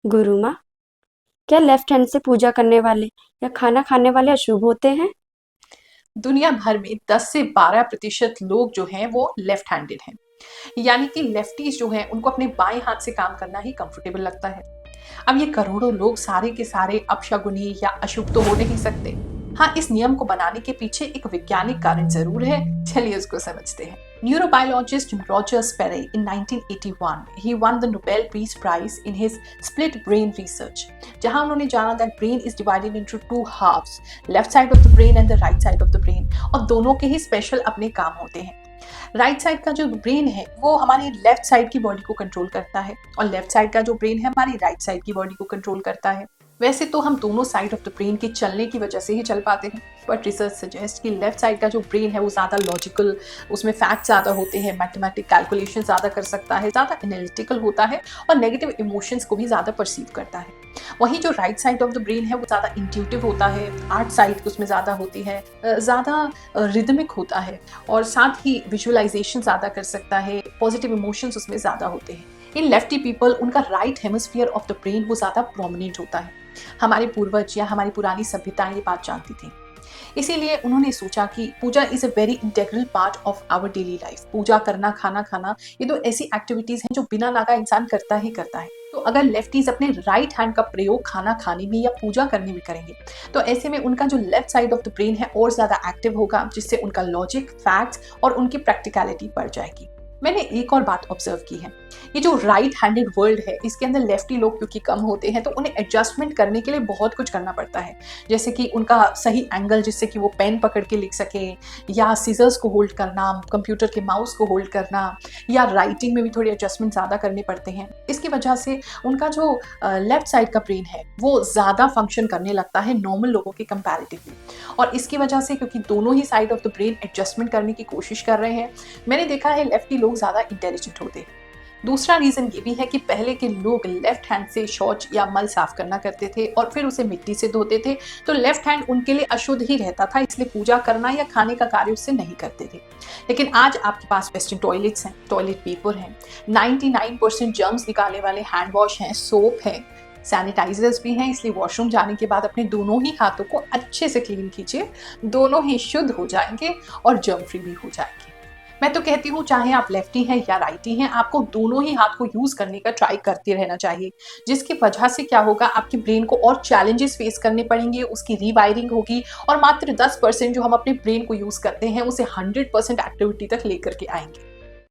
गुरु माँ, क्या left hand से पूजा करने वाले या खाना खाने वाले अशुभ होते हैं? दुनिया भर में 10 से 12% लोग जो हैं वो लेफ्ट हैंडेड हैं। यानी कि लेफ्टीज जो हैं उनको अपने बाएं हाथ से काम करना ही कंफर्टेबल लगता है। अब ये करोड़ों लोग सारे के सारे अपशगुनी या अशुभ तो हो नहीं सकते। हाँ, इस नियम को बनाने के पीछे एक वैज्ञानिक कारण जरूर है। चलिए उसको समझते हैं। Neurobiologist Roger Sperry in 1981 he won the Nobel Peace Prize in his split brain research, जहां उन्होंने जाना that brain is divided into two halves, left side of the brain and the right side of the brain, और दोनों के ही special अपने काम होते हैं। राइट साइड का जो ब्रेन है वो हमारी लेफ्ट साइड की बॉडी को कंट्रोल करता है और लेफ्ट साइड का जो ब्रेन है हमारी राइट साइड की बॉडी को कंट्रोल करता है। वैसे तो हम दोनों साइड ऑफ द ब्रेन के चलने की वजह से ही चल पाते हैं, बट रिसर्च सजेस्ट कि लेफ्ट साइड का जो ब्रेन है वो ज़्यादा लॉजिकल, उसमें फैक्ट ज़्यादा होते हैं, मैथमेटिक कैलकुलेशन ज़्यादा कर सकता है, ज़्यादा एनालिटिकल होता है और नेगेटिव इमोशंस को भी ज़्यादा परसीव करता है। वहीं जो right side of the brain है वो ज़्यादा इंट्यूटिव होता है, आर्ट साइड उसमें ज़्यादा होती है, ज़्यादा रिदमिक होता है और साथ ही विजुअलाइजेशन ज़्यादा कर सकता है, पॉजिटिव इमोशंस उसमें ज़्यादा होते हैं। इन लेफ्टी पीपल उनका right hemisphere of the brain वो ज़्यादा प्रोमिनेंट होता है। हमारे पूर्वज या हमारी पुरानी सभ्यताएं ये बात जानती थी, इसीलिए उन्होंने सोचा कि puja is a very integral part of our daily life. पूजा करना, खाना खाना, ये तो ऐसी एक्टिविटीज हैं जो बिना नागा इंसान करता ही करता है। तो अगर लेफ्टीज अपने राइट हैंड का प्रयोग खाना खाने में या पूजा करने में करेंगे तो ऐसे में उनका जो left side of the brain है और ज्यादा एक्टिव होगा, जिससे उनका लॉजिक, फैक्ट्स और उनकी प्रैक्टिकलिटी बढ़ जाएगी। मैंने एक और बात ऑब्जर्व की है, ये जो राइट हैंडेड वर्ल्ड है इसके अंदर लेफ्टी लोग क्योंकि कम होते हैं तो उन्हें एडजस्टमेंट करने के लिए बहुत कुछ करना पड़ता है। जैसे कि उनका सही एंगल जिससे कि वो पेन पकड़ के लिख सके, या सीजर्स को होल्ड करना, कंप्यूटर के माउस को होल्ड करना, या राइटिंग में भी थोड़ी एडजस्टमेंट ज़्यादा करने पड़ते हैं। इसकी वजह से उनका जो लेफ्ट साइड का ब्रेन है वो ज़्यादा फंक्शन करने लगता है नॉर्मल लोगों के कंपैरेटिवली। और इसकी वजह से क्योंकि दोनों ही side of the brain adjustment करने की कोशिश कर रहे हैं, मैंने देखा है लेफ्टी लोग ज़्यादा इंटेलिजेंट होते हैं। दूसरा रीजन ये भी है कि पहले के लोग लेफ्ट हैंड से शौच या मल साफ करना करते थे और फिर उसे मिट्टी से धोते थे, तो लेफ्ट हैंड उनके लिए अशुद्ध ही रहता था, इसलिए पूजा करना या खाने का कार्य उससे नहीं करते थे। लेकिन आज आपके पास वेस्टर्न टॉयलेट्स हैं, टॉयलेट पेपर हैं, 99% जर्म्स निकालने वाले हैंड वॉश हैं, सोप है, सैनिटाइजर्स भी हैं, इसलिए वॉशरूम जाने के बाद अपने दोनों ही हाथों को अच्छे से क्लीन कीजिए, दोनों ही शुद्ध हो जाएंगे और जर्म फ्री भी हो जाएंगे। मैं तो कहती हूँ चाहे आप लेफ्टी हैं या राइटी हैं, आपको दोनों ही हाथ को यूज करने का ट्राई करते रहना चाहिए, जिसकी वजह से क्या होगा, आपके ब्रेन को और चैलेंजेस फेस करने पड़ेंगे, उसकी रीवायरिंग होगी और मात्र 10% जो हम अपने ब्रेन को यूज करते हैं उसे 100% एक्टिविटी तक लेकर के आएंगे।